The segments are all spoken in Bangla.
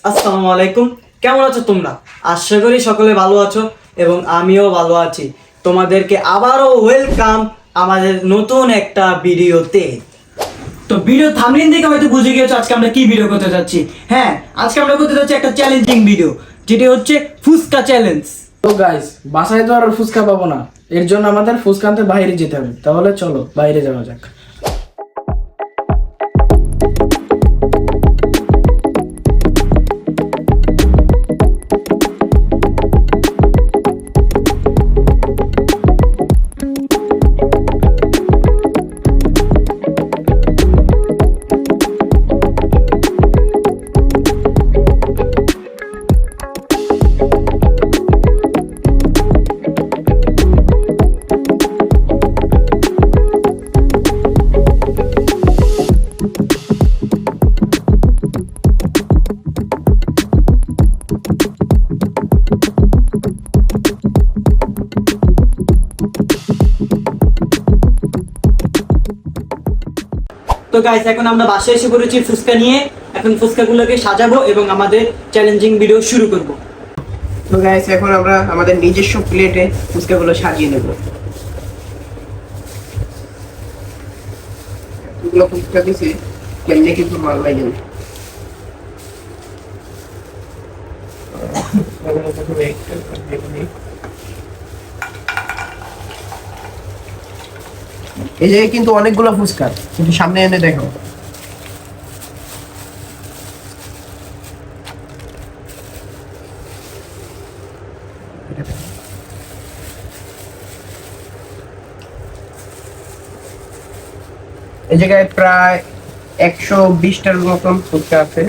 আসসালামু আলাইকুম, কেমন আছো তোমরা? আশা করি সকলে ভালো আছো এবং আমিও ভালো আছি। তোমাদেরকে আবারও ওয়েলকাম আমাদের নতুন একটা ভিডিওতে। তো ভিডিও থাম্বনেল দেখে হয়তো বুঝে গিয়েছো আজকে আমরা কি ভিডিও করতে যাচ্ছি। হ্যাঁ, আজকে আমরা করতে যাচ্ছি একটা চ্যালেঞ্জিং ভিডিও, যেটি হচ্ছে ফুচকা চ্যালেঞ্জ। তো গাইস, বাসায় তো আর ফুচকা পাবো না, এর জন্য আমাদের ফুচকা আনতে বাইরে যেতে হবে। তাহলে চলো বাইরে যাওয়া যাক। তো গাইস, এখন আমরা বাসায় এসে পড়েছি ফুচকা নিয়ে। এখন ফুচকাগুলোকে সাজাবো এবং আমাদের চ্যালেঞ্জিং ভিডিও শুরু করব। তো গাইস, এখন আমরা আমাদের নিজস্ব প্লেটে ফুচকাগুলো সাজিয়ে নেব। এগুলো ফুচকা দিছি, কেমনে কিন্তু মাল লাগে না। এই যে কিন্তু অনেকগুলো ফুচকা, কিন্তু সামনে এনে দেখো। এই জায়গায় প্রায় 120টার মতন ফুচকা আছে।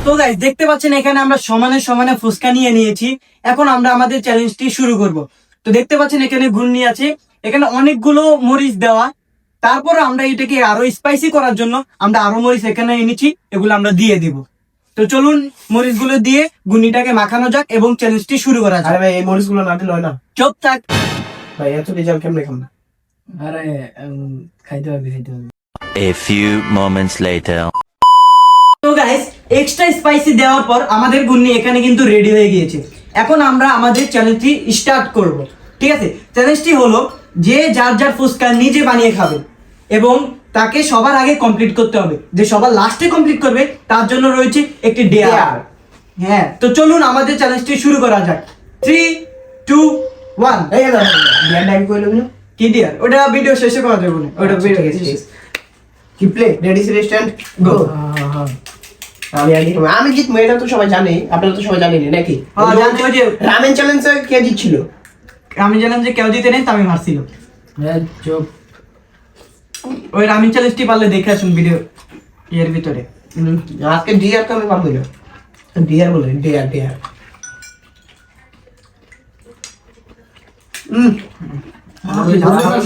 তো গাইস, দেখতে পাচ্ছেন এখানে আমরা সমানে সমানে ফুচকা নিয়ে নিয়েছি। এখন আমরা আমাদের চ্যালেঞ্জটি শুরু করব। তো দেখতে পাচ্ছেন এখানে ঘুগনি আছে, এখানে অনেকগুলো মরিচ দেওয়া। তারপরে আমরা এটাকে আরো স্পাইসি করার জন্য আমরা আরো মরিচ এখানে এনেছি, এগুলো আমরা দিয়ে দিব। তো চলুন মরিচগুলো দিয়ে ঘুগনিটাকে মাখানো যাক এবং চ্যালেঞ্জটি শুরু করা যাক। আরে ভাই, এই মরিচগুলো না দিলে হয় না। চুপ থাক ভাই, এত রেজাল্ট কেমনে খাম? আরে খাইতে হবে। A few moments later. তো গাইস, এক্সট্রা স্পাইসি দেওয়ার পর আমাদের ঘুগনি এখানে কিন্তু রেডি হয়ে গিয়েছে। এখন আমরা আমাদের চ্যালেঞ্জটি স্টার্ট করব। ঠিক আছে, চ্যালেঞ্জটি হলো যে যার যার ফুচকা নিজে বানিয়ে খাবে এবং তাকে সবার আগে কমপ্লিট করতে হবে। যে সবার লাস্টে কমপ্লিট করবে তার জন্য রয়েছে একটি ডেয়ার। হ্যাঁ, তো চলুন আমাদের চ্যালেঞ্জটি শুরু করা যাক। 3, 2, 1। এই না, ডিয়ার টাইম কইলো না। কি ডিয়ার? ওটা ভিডিও শেষে করা যাবে না, ওটা ভিডিও শেষে। কি প্লে রেডি স্ট্যান্ড গো। আমি জিতবো, এটা তো সবাই জানে। আপনারা তো সবাই জানেন নাকি? হ্যাঁ, জানি। ওই যে রামেন চ্যালেঞ্জে কে জিতছিল? আমি জানলাম যে কেউ জিতে নেই, তামিম হারছিল। চুপ। ওই রামিন চ্যালেঞ্জটি পারলে দেখে আসুন ভিডিও এর ভিতরে। আজকে ডিয়ার তো আমি পারবো না। ডিয়ার বলে ডিয়ার ডিয়ার।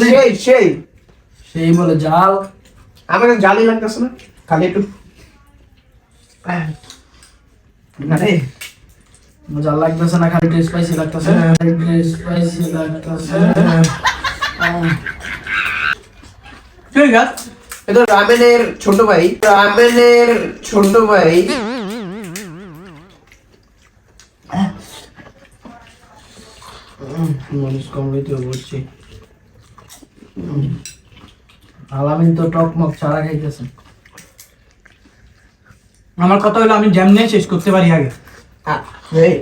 সেই সেই সেই বলে জাল। আমার জালি লাগতেছে না, খালি একটু আরে জাল লাগতেছে না, খালি একটু স্পাইসি লাগতেছে। স্পাইসি লাগতেছে। ঠিক আছে, এটা রামেনের ছোট ভাই। রামেনের ছোট ভাই মরিচ কম হইতে বলছি। আলামিন তো টক মক ছাড়া খাইতেছে। আমার কথা হলো আমি যেমনি শেষ করতে পারি আগে। এই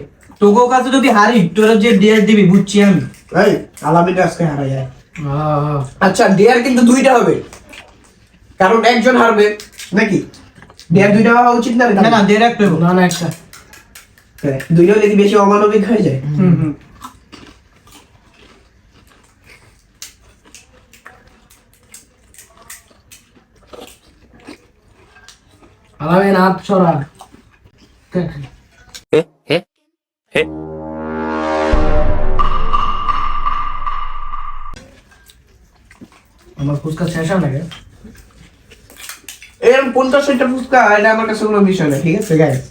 তোকে কাছে যদি হারি তোরা যে ডিয়ার দিবি বুঝছি আমি। এই আলামিন আজকে হারা যায়। হ্যাঁ আচ্ছা ডেয়ার কিন্তু দুইটা হবে, কারণ একজন হারবে নাকি? ডেয়ার দুইটা হওয়া উচিত না? না না দিয়ে রাখতে হবে। না না একটা। দুইটা হলে কি বেশি অমানবিক হয়ে যায়? হুম। আলামিন হাত ছড়া। আমার ফুচকা শেষ হয় নাকি? এরকম 50-60টা ফুচকা এটা আমার কাছে কোনো বিষয় না, ঠিক আছে গাইস?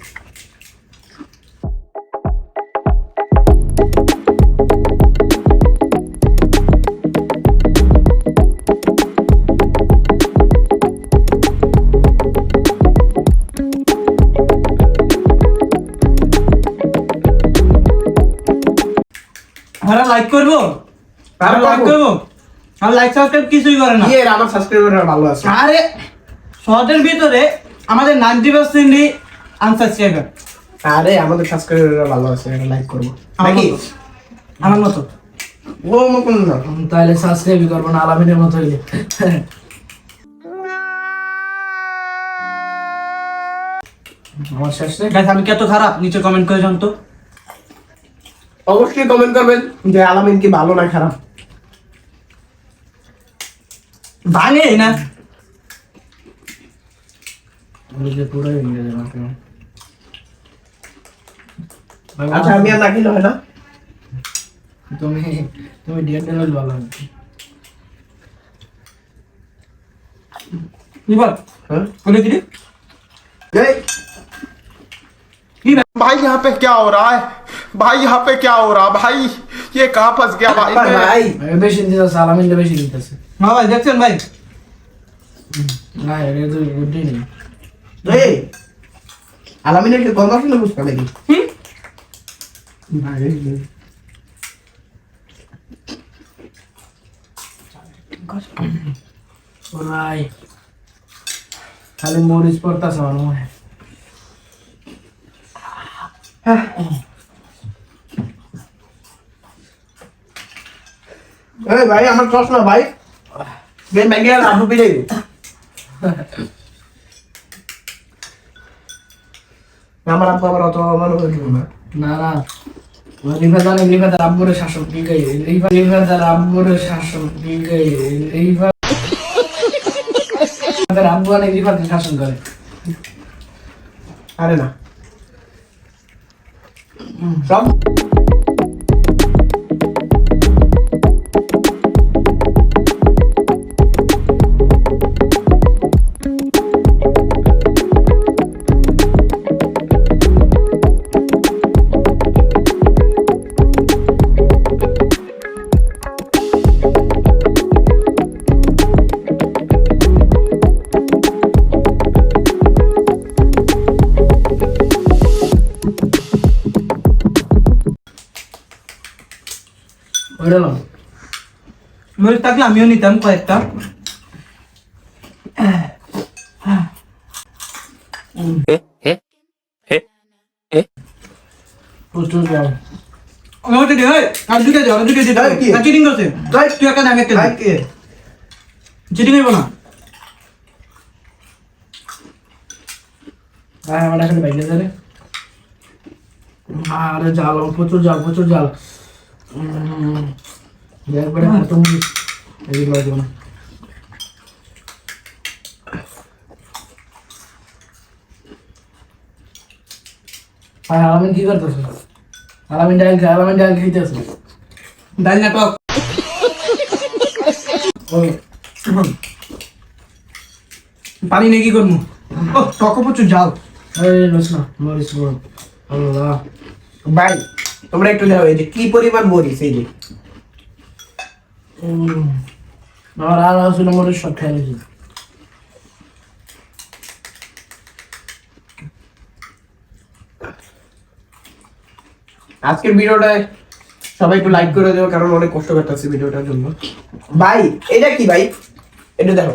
আর লাইক করবো, আর লাইক করবো, আর লাইক সাবস্ক্রাইব কিছুই করে না। কি এর আমার সাবস্ক্রাইবার ভালো আছে? আরে শহরের ভিতরে আমাদের 90%ই আনসাবস্ক্রাইবার। আরে আমাদের সাবস্ক্রাইবার ভালো আছে, এটা লাইক করব নাকি? আমার মতো ও মকন না। তাহলে সাবস্ক্রাইব করবো না আলামিনের মতো হইলে। আমার শেষ রে। গাইস আমি কত খারাপ নিচে কমেন্ট করে জানতো। অবশ্যই কমেন্ট করবেন যে আলামিন কি ভালো না খারাপ। ভাঙে না ওইদিকে পুরোই ভেঙে যাবে আমাকে। আচ্ছা আমি আর না খেলে হয় না? তুমি তুমি ডিএড ডেল ভালো হবে। কি বল হ্যাঁ বলে দিলি এই भाई यहाँ पे क्या हो रहा है? भाई यहाँ पे क्या हो रहा भाई? ये कहाँ फंस गया भाई मैं? ভাই বেশি দিতেছে আলামিন বেশি দিতেছে। হ্যাঁ ভাই দেখছেন ভাই না এটা তো গুডই নেই। এই আলামিনের কি গন্ধ ছিল বুঝতে নাকি? ভাই খালি মরিচ পড়তাছে আমার মনে হয়। এই ভাই আমার চশমা ভাই বেন ব্যাংকে আবু পিড়ে আমার আব্বু আবার অত মানুষ না। না না রিফাদার আব্বুরে শাসক কি গাই রিফাদার আব্বুরে শাসক কি গাই রিফাদার আব্বু অনেক রিফাদার শাসন করে। আরে না সব ওইটা না মরিচ থাকলে আমিও নিতাম কয়েকটা। প্রচুর গরম। আমাকে দে ভাই আর দুটো দে আর দুটো দে তাই কি? চিটিং করছে তাই তুই একটা দাম একটা কে চিটিং হইব না। আমার এখন বাইরে যাবে। আরে জাল প্রচুর জাল প্রচুর জাল। একবারে খতম এগুলো দেবো না। আলামিন কি করতেছে? আলামিন ডাল খেতেছে। ডাল না টক পানি নেই কি করবো। ও টক প্রচুর জাল। এই রস না মরিচ বড় আল্লাহ। ভাই তোমরা একটু দেখো এই যে কি পরিমাণ মরিচ এই যে। আমার আর আসলে মরিচ সব খেয়ে নিয়েছি। আজকের ভিডিওটায় সবাই একটু লাইক করে দেবো, কারণ অনেক কষ্ট করতেছি ভিডিওটার জন্য। ভাই এটা কি ভাই? এটা দেখো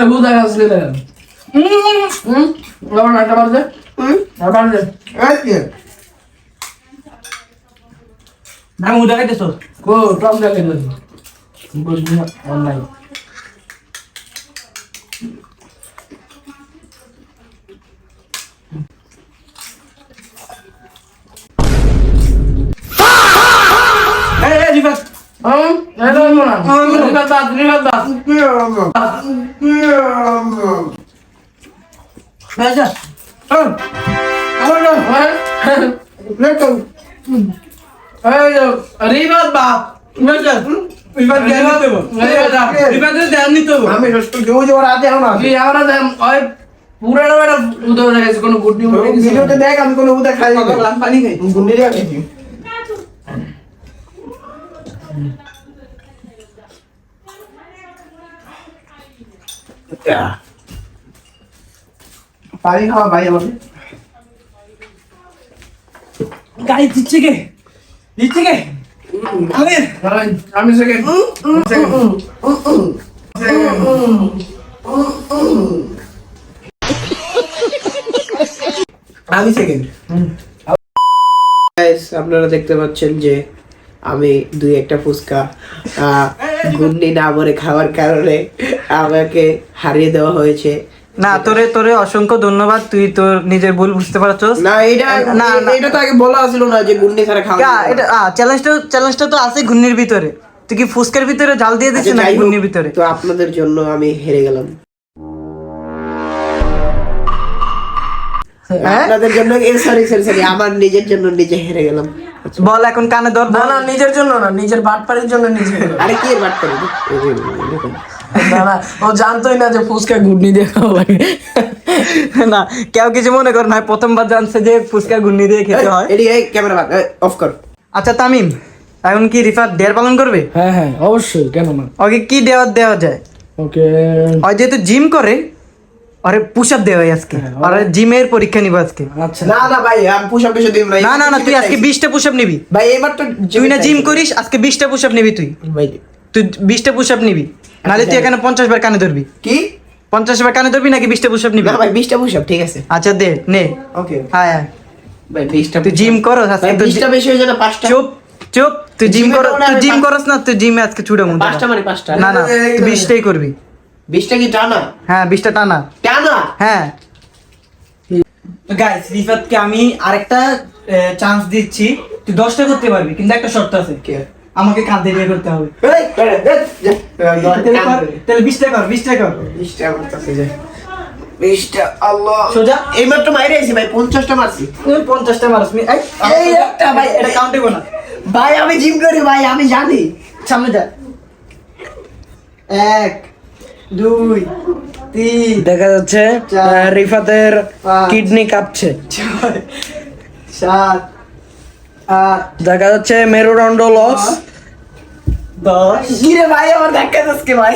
হু দেখা আসলে দেখেন একটা বার দে আবার দে এই কি? আমি উদা খাইতেছো কো টপ দেখেন বুঝবি না অনলাইন রিফাত এটা না রিফাত দাস আচ্ছা রিফাত বা রিফাত ধ্যান নিতে হবে আমি হসপিটাল কেউ যাওয়ার আগে এখন কি আমরা ওই পুরানো বেটা উদয় দেখাইছে কোনো গুড নিউজ ভিডিওতে দেখ আমি কোনো উদা খাই পানি খাই গুন্ডি দিয়ে খাইছি পানি খাওয়া ভাই আমাকে গাড়ি দিচ্ছে কে আমির আমি সেকেন্ড আমি সেকেন্ড আপনারা দেখতে পাচ্ছেন যে আমি দুই একটা ফুচকা গুন্ডি না ভরে খাওয়ার কারণে আমাকে হারিয়ে দেওয়া হয়েছে। না তোরে অসংখ্য ধন্যবাদ, তুই তোর নিজের ভুল বুঝতে পারছস। না এটা না, না। এটা তো আগে বলা ছিল না যে গুন্ডি ছাড়া খাওয়া যাবে না। এটা চ্যালেঞ্জটা তো আছে ঘুন্নির ভিতরে। তুই কি ফুসকার ভিতরে জাল দিয়ে দিছিস আচ্ছা, না যাই হোক, ঘুন্নির ভিতরে? তো আপনাদের জন্য আমি হেরে গেলাম। হ্যাঁ? আপনাদের জন্য সরি আমার নিজের জন্য নিজে হেরে গেলাম। বল এখন কানে ধর। না না নিজের জন্য না, নিজের বাটপাড়ির জন্য নিজে আরে কি বাট করি না না ও জানতোই না যে ফুচকা গুডনি দিয়ে খাওয়া লাগে। না কেউ কিছু মনে কর না, প্রথমবার জানছে যে ফুসকা ঘুন্নি দিয়ে খেতে হয়। এডি এই ক্যামেরা বাদ অফ কর। আচ্ছা তামিম, এখন কি রিফাত ডেয়ার পালন করবে? হ্যাঁ হ্যাঁ অবশ্যই, কেন না। ওকে কি দেওয়া যায়? ওকে আর যেহেতু জিম করে, আরে পুশ আপ দেওয়া হয় আজকে, আর জিমের পরীক্ষা নিব আজকে। আচ্ছা না না ভাই আমি পুশ আপ বেশি দিই না না না, তুই আজকে 20টা পুশ আপ নিবি। ভাই এবার তো তুই না জিম করিস, আজকে 20টা পুশ আপ নিবি তুই। ভাই তুই 20টা পুশ আপ নিবি, নাহলে তুই এখানে 50 বার কানে ধরবি। কি 50 বার কানে ধরবি নাকি 20টা পুশ আপ নিবি? না ভাই 20টা পুশ আপ ঠিক আছে। আচ্ছা দে নে। ওকে হ্যাঁ হ্যাঁ, ভাই 20টা তুই জিম করস আজকে? তো 20টা বেশি হয়ে যায় না 5টা? চুপ চুপ, তুই জিম জিমে কর, তো মনে হয় তুই জিম পাঁচ- করস না? তুই জিমে আজকে ছুটে মন 5টা মানে 5টা না না, তুই 20টাই করবি। 20টা কি টানা হ্যাঁ 20টা টানা। টানা হ্যাঁ তো গাইস, রিফাতকে আমি আরেকটা চান্স দিচ্ছি। তুই 10টা করতে পারবি, কিন্তু একটা শর্ত আছে, কে আমাকে কাঁধে নিয়ে করতে হবে। এই তাহলে 20টা কর, 20টা কর। 20টা করতেছে যে 20টা আল্লাহ সোজা এইমাত্র মাইরে আইছি ভাই 50টা মারছি। তুই 50টা মারস। এই একটা ভাই, এটা কাউন্ট হবে না। ভাই আমি জিম করি ভাই আমি জানি। সামনে যা। 1 2 3 দেখা যাচ্ছে চার, রিফাতের পাঁচ, কিডনি কাঁপছে। 6 7 8 দেখা যাচ্ছে মেরুদণ্ড লস। 10 কি রে ভাই আমার ধাক্কা দসকে ভাই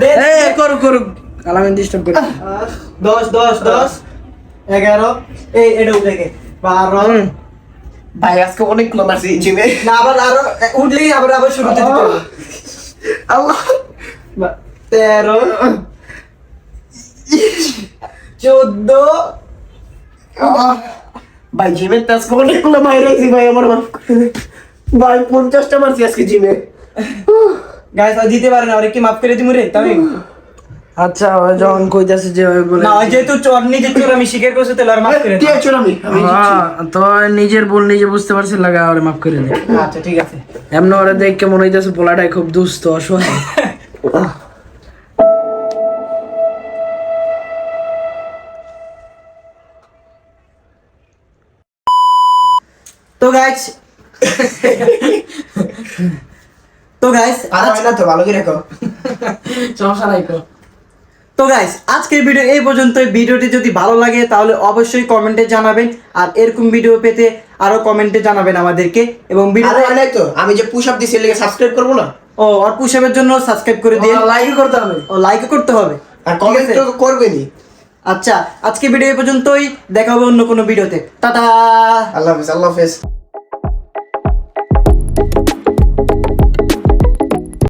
11 করুক আলামিন ডিস্টার্ব করে। 10 10 10 11 এই এটা উঠে গে 12 ভাই আজকে অনেক গুলো মারছি জিমে। না আবার আরো উঠলেই আবার শুরু করতে হবে। আল্লাহ 13 14 ভাই জিমের তো আজকে অনেক গুলো মাইরে আইছি ভাই আমার মাফ করে দে। ভাই 50টা মারছি আজকে জিমে। গাইস আর দিতে পারে না, ওরে কি মাফ করে দিমু রে তামিম? আচ্ছা ওই যখন কইতাছে যে ওই বলে না ওই যেহেতু চোর নিজের চোর আমি স্বীকার করছি, তাহলে আর মাফ করে কি দে। আছো আমি হ্যাঁ, তো নিজের ভুল নিজে বুঝতে পারছি, লাগা ওরে মাফ করে দে। আচ্ছা ঠিক আছে। এমন ওরে দেখ কেমন হইতাছে, পোলাটাই খুব দুস্থ অসহায়। তো গাইস আর হয় না তো ভালো করে রাখো। সমস্যা নাই তো। তো গাইস আজকের ভিডিও এই পর্যন্ত। ভিডিওটি যদি ভালো লাগে তাহলে অবশ্যই কমেন্টে জানাবেন, আর এরকম ভিডিও পেতে আরো কমেন্টে জানাবেন আমাদেরকে। এবং ভিডিও আরে নাই তো আমি যে পুশ আপ দিছি এর লাগি সাবস্ক্রাইব করব না? ও আর পুশ আপের জন্য সাবস্ক্রাইব করে দিয়ে লাইক করতে হবে। ও লাইক করতে হবে। আর ঠিক কমেন্ট আছে? তো করবেনই। আচ্ছা, আজকে ভিডিও এই পর্যন্তই, দেখা হবে অন্য কোনো ভিডিওতে। টাটা। আল্লাহ হাফেজ, আল্লাহ হাফেজ।